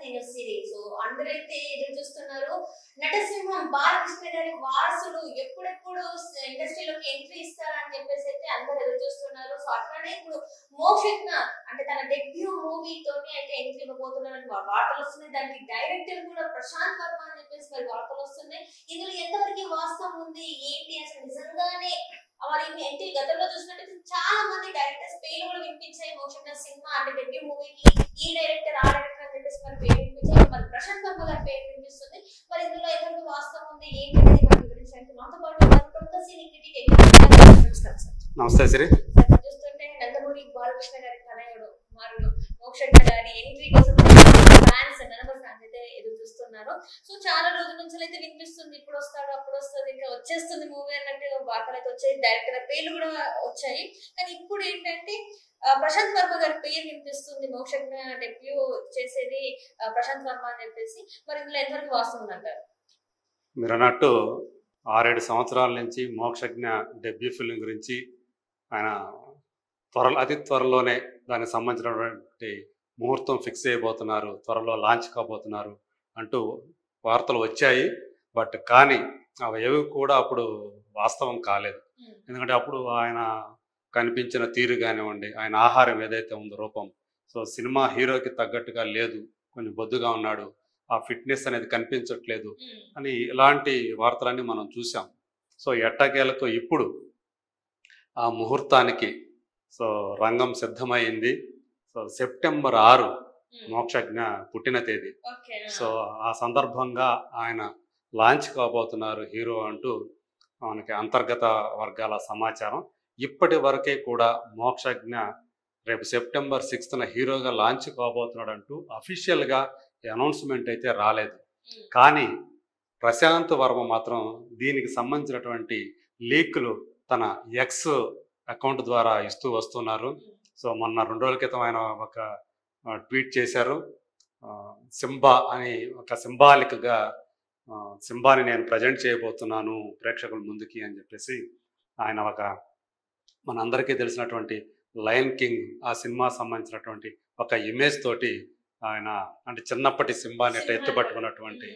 Upcoming series. అందరైతే ఎదురు చూస్తున్నారు. నటసింహం బాలకృష్ణ గారి వారసుడు ఎప్పుడెప్పుడు ఇండస్ట్రీలోకి ఎంట్రీ ఇస్తారని చెప్పేసి అయితే అందరూ ఎదురు చూస్తున్నారు. సో అట్లానే ఇప్పుడు మోక్షజ్ఞ అంటే తన డెబ్యూ మూవీ తోని అయితే ఎంట్రీ ఇవ్వబోతున్నారని వార్తలు వస్తున్నాయి. దానికి డైరెక్టర్ కూడా ప్రశాంత్ వర్మ అని చెప్పేసి మరి వార్తలు వస్తున్నాయి. ఇందులో ఎంతవరకు వాస్తవం ఉంది ఏంటి అసలు నిజంగానే మరి ఎంట్రీ గతంలో చూసినట్టయితే చాలా మంది డైరెక్టర్స్ పేర్లు కూడా వినిపించాయి. మోక్షజ్ఞ సినిమా అంటే డెబ్యూ మూవీకి ఈ డైరెక్టర్ ఆ డైరెక్టర్ అని చెప్పేసి మరి పేరు వినిపించాయి. మరి ప్రశాంత్ వర్మ గారి పేరు వినిపిస్తుంది. మరి ఇందులో ఎంతవరకు వాస్తవం ఉంది ఏంటి అనేది మనం వివరించడానికి మాతో పాటు ప్రముఖ సినీ క్రిటిక్ నమస్కారం సార్. నమస్తే శ్రీ. చూస్తుంటే నందమూరి బాలకృష్ణ గారి తనయుడు కుమారుడు మోక్షజ్ఞ గారి ఎంట్రీ కోసం ఫ్యాన్స్ నెంబర్ ఫ్యాన్స్ అయితే ఎదురు చూస్తున్నారు. సో చాలా రోజుల నుంచి అయితే వినిపిస్తుంది ఇప్పుడు వస్తాడు అప్పుడు వస్తుంది ఇంకా వచ్చేస్తుంది మూవీ అన్నట్టు వార్తలు అయితే వచ్చాయి. డైరెక్టర్ పేర్లు కూడా వచ్చాయి. కానీ ఇప్పుడు ఏంటంటే ప్రశాంత్ వర్మ గారి పేరు వినిపిస్తుంది. మోక్షజ్ఞ డెబ్యూ చేసేది ప్రశాంత్ వర్మ అని చెప్పేసి మరి ఇందులో ఎంతవరకు వాస్తవం అంటారు? మీరు అన్నట్టు 6-7 సంవత్సరాల నుంచి మోక్షజ్ఞ డెబ్యూ ఫిల్మ్ గురించి ఆయన అతి త్వరలోనే దానికి సంబంధించినటువంటి ముహూర్తం ఫిక్స్ అయిపోతున్నారు, త్వరలో లాంచ్ కాబోతున్నారు అంటూ వార్తలు వచ్చాయి. బట్ కానీ అవి ఏవి కూడా అప్పుడు వాస్తవం కాలేదు. ఎందుకంటే అప్పుడు ఆయన కనిపించిన తీరు కానివ్వండి, ఆయన ఆహారం ఏదైతే ఉందో రూపం, సో సినిమా హీరోకి తగ్గట్టుగా లేదు, కొంచెం బొద్దుగా ఉన్నాడు, ఆ ఫిట్నెస్ అనేది కనిపించట్లేదు అని ఇలాంటి వార్తలన్నీ మనం చూసాం. సో ఎట్టకేలకు ఇప్పుడు ఆ ముహూర్తానికి సో రంగం సిద్ధమైంది. సో సెప్టెంబర్ 6 మోక్షజ్ఞ పుట్టిన తేదీ. సో ఆ సందర్భంగా ఆయన లాంచ్ కాబోతున్నారు హీరో అంటూ మనకి అంతర్గత వర్గాల సమాచారం. ఇప్పటి వరకే కూడా మోక్షజ్ఞ రేపు సెప్టెంబర్ 6న హీరోగా లాంచ్ కాబోతున్నాడు అంటూ అఫీషియల్గా అనౌన్స్మెంట్ అయితే రాలేదు. కానీ ప్రశాంత్ వర్మ మాత్రం దీనికి సంబంధించినటువంటి లీకులు తన ఎక్స్ అకౌంట్ ద్వారా ఇస్తూ వస్తున్నారు. సో మొన్న 2 రోజుల క్రితం ఆయన ఒక ట్వీట్ చేశారు. సింబా అని ఒక సింబాలిక్గా సింబాని నేను ప్రజెంట్ చేయబోతున్నాను ప్రేక్షకుల ముందుకి అని చెప్పేసి ఆయన ఒక మనందరికీ తెలిసినటువంటి లయన్ కింగ్ ఆ సినిమా సంబంధించినటువంటి ఒక ఇమేజ్ తోటి ఆయన అంటే చిన్నప్పటి సింబాని ఎత్తుపట్టుకున్నటువంటి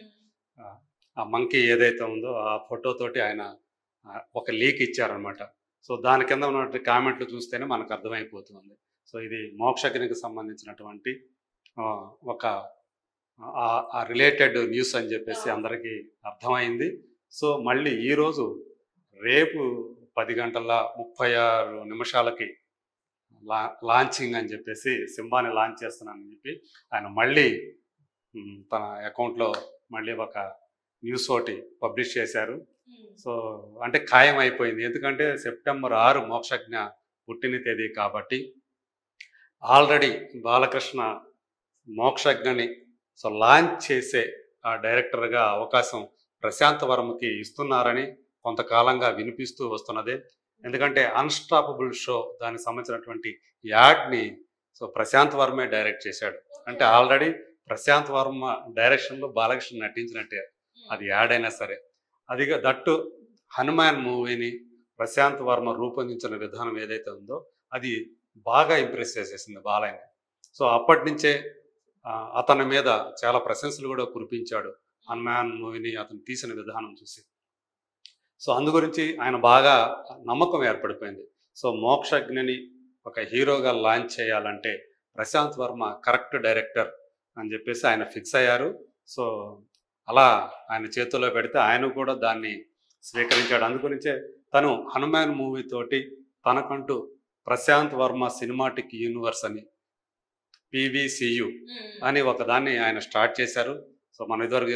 ఆ మంకీ ఏదైతే ఉందో ఆ ఫోటోతోటి ఆయన ఒక లీక్ ఇచ్చారనమాట. సో దాని కింద ఉన్నటువంటి కామెంట్లు చూస్తేనే మనకు అర్థమైపోతుంది. సో ఇది మోక్షజ్ఞకి సంబంధించినటువంటి ఒక ఆ రిలేటెడ్ న్యూస్ అని చెప్పేసి అందరికీ అర్థమైంది. సో మళ్ళీ ఈరోజు రేపు 10:36 లాంచింగ్ అని చెప్పేసి సింబాని లాంచ్ చేస్తున్నానని చెప్పి ఆయన మళ్ళీ తన అకౌంట్లో మళ్ళీ ఒక న్యూస్ ఒకటి పబ్లిష్ చేశారు. సో అంటే ఖాయం అయిపోయింది. ఎందుకంటే సెప్టెంబర్ 6 మోక్షజ్ఞ పుట్టిన తేదీ కాబట్టి ఆల్రెడీ బాలకృష్ణ మోక్షజ్ఞని సో లాంచ్ చేసే ఆ డైరెక్టర్గా అవకాశం ప్రశాంత్ వర్మకి ఇస్తున్నారని కొంతకాలంగా వినిపిస్తూ వస్తున్నది. ఎందుకంటే అన్స్టాపబుల్ షో దానికి సంబంధించినటువంటి యాడ్ని సో ప్రశాంత్ వర్మే డైరెక్ట్ చేశాడు. అంటే ఆల్రెడీ ప్రశాంత్ వర్మ డైరెక్షన్లో బాలకృష్ణ నటించినట్టే అది యాడ్ అయినా సరే. అదిగా దట్టు హనుమాన్ మూవీని ప్రశాంత్ వర్మ రూపొందించిన విధానం ఏదైతే ఉందో అది బాగా ఇంప్రెస్ చేసేసింది బాలయ్యని. సో అప్పటి నుంచే అతని మీద చాలా ప్రశంసలు కూడా కురిపించాడు హనుమాన్ మూవీని అతను తీసిన విధానం చూసి. సో అందు గురించి ఆయన బాగా నమ్మకం ఏర్పడిపోయింది. సో మోక్షజ్ఞని ఒక హీరోగా లాంచ్ చేయాలంటే ప్రశాంత్ వర్మ కరెక్ట్ డైరెక్టర్ అని చెప్పేసి ఆయన ఫిక్స్ అయ్యారు. సో అలా ఆయన చేతుల్లో పెడితే ఆయన కూడా దాన్ని స్వీకరించాడు. అందుగురించే తను హనుమాన్ మూవీ తోటి తనకంటూ ప్రశాంత్ వర్మ సినిమాటిక్ యూనివర్స్ అని PVCU అని ఒక దాన్ని ఆయన స్టార్ట్ చేశారు. సో మన ఇదివరకు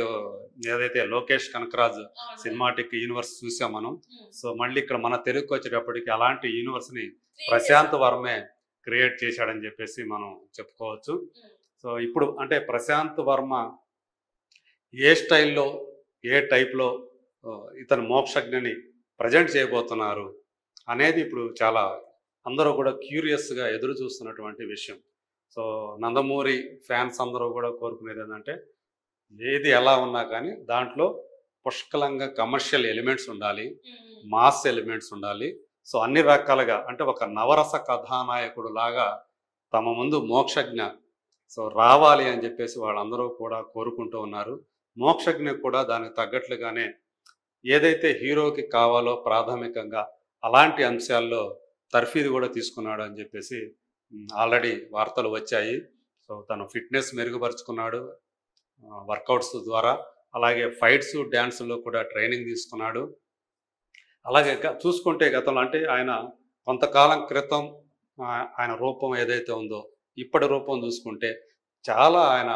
ఏదైతే లోకేష్ కనకరాజ్ సినిమాటిక్ యూనివర్స్ చూసాం మనం. సో మళ్ళీ ఇక్కడ మన తెలుగుకి వచ్చేటప్పటికి అలాంటి యూనివర్స్ని ప్రశాంత్ వర్మే క్రియేట్ చేశాడని చెప్పేసి మనం చెప్పుకోవచ్చు. సో ఇప్పుడు అంటే ప్రశాంత్ వర్మ ఏ స్టైల్లో ఏ టైప్లో ఇతను మోక్షజ్ఞని ప్రజెంట్ చేయబోతున్నారు అనేది ఇప్పుడు చాలా అందరూ కూడా క్యూరియస్గా ఎదురు చూస్తున్నటువంటి విషయం. సో నందమూరి ఫ్యాన్స్ అందరూ కూడా కోరుకునేది ఏంటంటే ఏది ఎలా ఉన్నా కానీ దాంట్లో పుష్కలంగా కమర్షియల్ ఎలిమెంట్స్ ఉండాలి, మాస్ ఎలిమెంట్స్ ఉండాలి. సో అన్ని రకాలుగా అంటే ఒక నవరస కథానాయకుడు లాగా తమ ముందు మోక్షజ్ఞ సో రావాలి అని చెప్పేసి వాళ్ళందరూ కూడా కోరుకుంటూ ఉన్నారు. మోక్షజ్ఞ కూడా దానికి తగ్గట్లుగానే ఏదైతే హీరోకి కావాలో ప్రాథమికంగా అలాంటి అంశాల్లో తర్ఫీదు కూడా తీసుకున్నాడు అని చెప్పేసి ఆల్రెడీ వార్తలు వచ్చాయి. సో తను ఫిట్నెస్ మెరుగుపరుచుకున్నాడు వర్కౌట్స్ ద్వారా, అలాగే ఫైట్స్ డ్యాన్సుల్లో కూడా ట్రైనింగ్ తీసుకున్నాడు. అలాగే చూసుకుంటే గతంలో అంటే ఆయన కొంతకాలం క్రితం ఆయన రూపం ఏదైతే ఉందో ఇప్పటి రూపం చూసుకుంటే చాలా ఆయన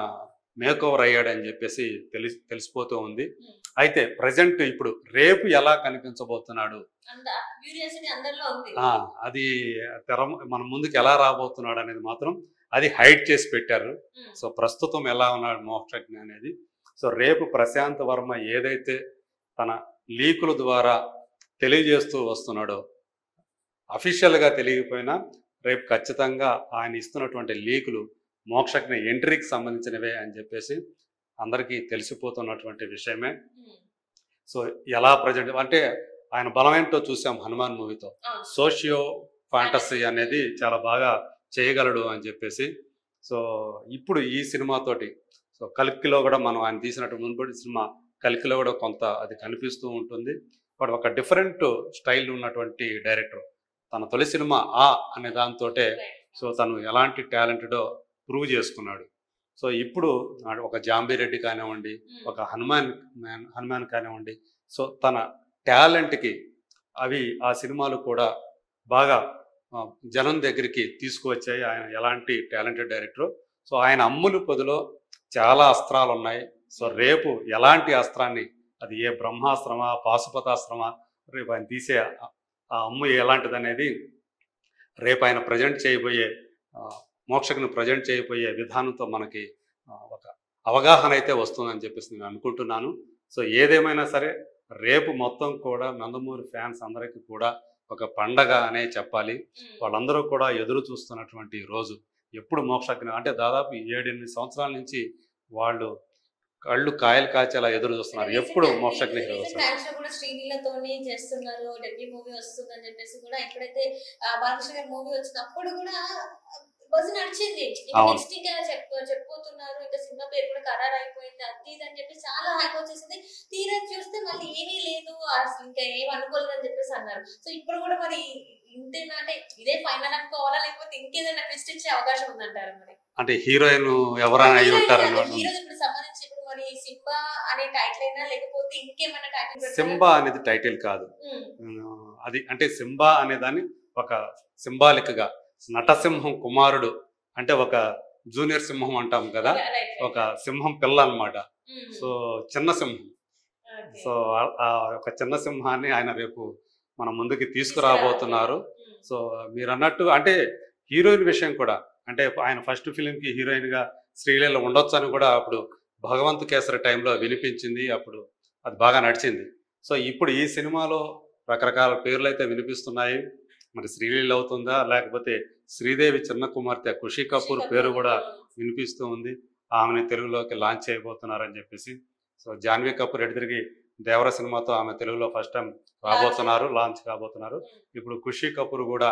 మేకోవర్ అయ్యాడని చెప్పేసి తెలిసిపోతూ ఉంది. అయితే ప్రజెంట్ ఇప్పుడు రేపు ఎలా కనిపించబోతున్నాడు, అది మన ముందుకు ఎలా రాబోతున్నాడు అనేది మాత్రం అది హైడ్ చేసి పెట్టారు. సో ప్రస్తుతం ఎలా ఉన్నాడు మోక్షజ్ఞ అనేది. సో రేపు ప్రశాంత్ వర్మ ఏదైతే తన లీకుల ద్వారా తెలియజేస్తూ వస్తున్నాడో, అఫీషియల్గా తెలియకపోయినా రేపు ఖచ్చితంగా ఆయన ఇస్తున్నటువంటి లీకులు మోక్షజ్ఞ ఎంట్రీకి సంబంధించినవే అని చెప్పేసి అందరికీ తెలిసిపోతున్నటువంటి విషయమే. సో ఎలా ప్రజెంట్ అంటే ఆయన బలమేంటో చూసాం హనుమాన్ మూవీతో. సోషియో ఫ్యాంటసీ అనేది చాలా బాగా చేయగలడు అని చెప్పేసి. సో ఇప్పుడు ఈ సినిమాతోటి సో కల్కిలో కూడా మనం ఆయన తీసినట్టు మునుపటి సినిమా కల్కిలో కూడా కొంత అది కనిపిస్తూ ఉంటుంది. బట్ ఒక డిఫరెంట్ స్టైల్ ఉన్నటువంటి డైరెక్టర్. తన తొలి సినిమా అనే దాంతో సో తను ఎలాంటి టాలెంటెడో ప్రూవ్ చేసుకున్నాడు. సో ఇప్పుడు ఒక జాంబీ రెడ్డి కానివ్వండి, ఒక హనుమాన్ కానివ్వండి, సో తన టాలెంట్కి అవి ఆ సినిమాలు కూడా బాగా జనం దగ్గరికి తీసుకువచ్చాయి. ఆయన ఎలాంటి టాలెంటెడ్ డైరెక్టర్. సో ఆయన అమ్ములు పొదిలో చాలా అస్త్రాలు ఉన్నాయి. సో రేపు ఎలాంటి అస్త్రాన్ని, అది ఏ బ్రహ్మాస్త్రమా పాశుపతాస్త్రమా, రేపు ఆయన తీసే ఆ అమ్ము ఎలాంటిది అనేది రేపు ఆయన ప్రజెంట్ చేయబోయే మోక్షజ్ఞను ప్రజెంట్ చేయబోయే విధానంతో మనకి ఒక అవగాహన అయితే వస్తుందని చెప్పేసి నేను అనుకుంటున్నాను. సో ఏదేమైనా సరే రేపు మొత్తం కూడా నందమూరి ఫ్యాన్స్ అందరికీ కూడా ఒక పండగ అనే చెప్పాలి. వాళ్ళందరూ కూడా ఎదురు చూస్తున్నటువంటి రోజు ఎప్పుడు మోక్షజ్ఞ అంటే దాదాపు 7-8 సంవత్సరాల నుంచి వాళ్ళు కళ్ళు కాయలు కాచేలా ఎదురు చూస్తున్నారు. ఎప్పుడు మోక్షజ్ఞ శ్రీలీలతోని చేస్తున్నారు, డెబ్యూ మూవీ వస్తుంది అని చెప్పేసి కూడా ఎప్పుడైతే బాలకృష్ణ గారి మూవీ వచ్చినప్పుడు కూడా బస్ నడిచింది. నెక్స్ట్ ఇంకా చెప్పబోతున్నారు, ఇంకా సినిమా పేరు కూడా ఖరారు అయిపోయింది, అది ఇది అని చెప్పి చాలా హైప్ వచ్చేసింది. తీరా చూస్తే మళ్ళీ ఏమీ లేదు, అసలు ఇంకా ఏం అనుకోలేదు అని చెప్పేసి అన్నారు. సో ఇప్పుడు కూడా మరి ఇంతేనా, అంటే ఇదే ఫైనల్ అనుకోవాలా లేకపోతే ఇంకేదైనా ట్విస్ట్ ఇచ్చే అవకాశం ఉందంటారు? మరి అంటే హీరోయిన్ ఎవరైనా అయి ఉంటారు. హీరో ఇప్పుడు సంబంధించి ఇప్పుడు మరి సింబా అనే టైటిల్ అయినా లేకపోతే ఇంకేమైనా టైటిల్? సింబా అనేది టైటిల్ కాదు, అది అంటే సింబా అనే దాన్ని ఒక సింబాలిక్ గా నటసింహం కుమారుడు అంటే ఒక జూనియర్ సింహం అంటాం కదా, ఒక సింహం పిల్ల అన్నమాట. సో చిన్న సింహం. సో ఒక చిన్న సింహాన్ని ఆయన రేపు మన ముందుకి తీసుకురాబోతున్నారు. సో మీరు అన్నట్టు అంటే హీరోయిన్ విషయం కూడా అంటే ఆయన ఫస్ట్ ఫిలింకి హీరోయిన్ గా శ్రీలీల ఉండొచ్చు అని కూడా అప్పుడు భగవంత్ కేసరి టైంలో వినిపించింది, అప్పుడు అది బాగా నడిచింది. సో ఇప్పుడు ఈ సినిమాలో రకరకాల పేర్లు అయితే వినిపిస్తున్నాయి. మరి శ్రీలీల అవుతుందా లేకపోతే శ్రీదేవి చిన్న కుమార్తె ఖుషీ కపూర్ పేరు కూడా వినిపిస్తూ ఉంది, ఆమెని తెలుగులోకి లాంచ్ చేయబోతున్నారని చెప్పేసి. సో జాన్వీ కపూర్ ఎడితిరిగి దేవర సినిమాతో ఆమె తెలుగులో ఫస్ట్ టైం రాబోతున్నారు, లాంచ్ కాబోతున్నారు. ఇప్పుడు ఖుషీ కపూర్ కూడా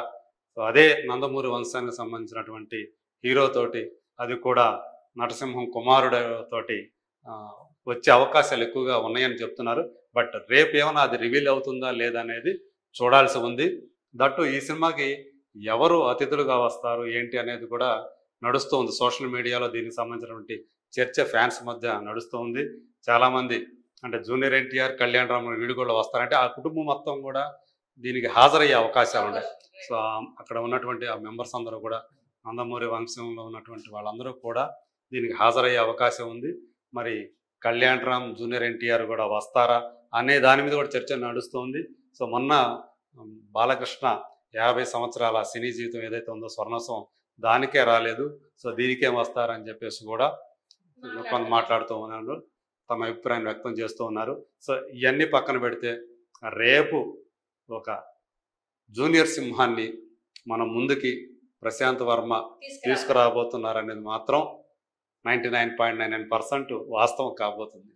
సో అదే నందమూరి వంశానికి సంబంధించినటువంటి హీరోతోటి, అది కూడా నటసింహం కుమారుడితోటి వచ్చే అవకాశాలు ఎక్కువగా ఉన్నాయని చెప్తున్నారు. బట్ రేపు ఏమైనా అది రివీల్ అవుతుందా లేదా అనేది చూడాల్సి ఉంది. దట్టు ఈ సినిమాకి ఎవరు అతిథులుగా వస్తారు ఏంటి అనేది కూడా నడుస్తూ ఉంది. సోషల్ మీడియాలో దీనికి సంబంధించినటువంటి చర్చ ఫ్యాన్స్ మధ్య నడుస్తూ ఉంది. చాలామంది అంటే జూనియర్ ఎన్టీఆర్, కళ్యాణ్ రామ్ వీడు కూడా వస్తారంటే ఆ కుటుంబం మొత్తం కూడా దీనికి హాజరయ్యే అవకాశాలు ఉన్నాయి. సో అక్కడ ఉన్నటువంటి ఆ మెంబర్స్ అందరూ కూడా నందమూరి వంశంలో ఉన్నటువంటి వాళ్ళందరూ కూడా దీనికి హాజరయ్యే అవకాశం ఉంది. మరి కళ్యాణ్ రామ్, జూనియర్ ఎన్టీఆర్ కూడా వస్తారా అనే దాని మీద కూడా చర్చ నడుస్తుంది. సో మొన్న బాలకృష్ణ 50 సంవత్సరాల సినీ జీవితం ఏదైతే ఉందో స్వర్ణోత్సవం దానికే రాలేదు, సో దీనికేం వస్తారని చెప్పేసి కూడా కొంత మాట్లాడుతూ ఉన్నారు, తమ అభిప్రాయం వ్యక్తం చేస్తూ ఉన్నారు. సో ఇవన్నీ పక్కన పెడితే రేపు ఒక జూనియర్ సింహాన్ని మన ముందుకి ప్రశాంత్ వర్మ తీసుకురాబోతున్నారు అనేది మాత్రం 99.99% వాస్తవం కాబోతుంది.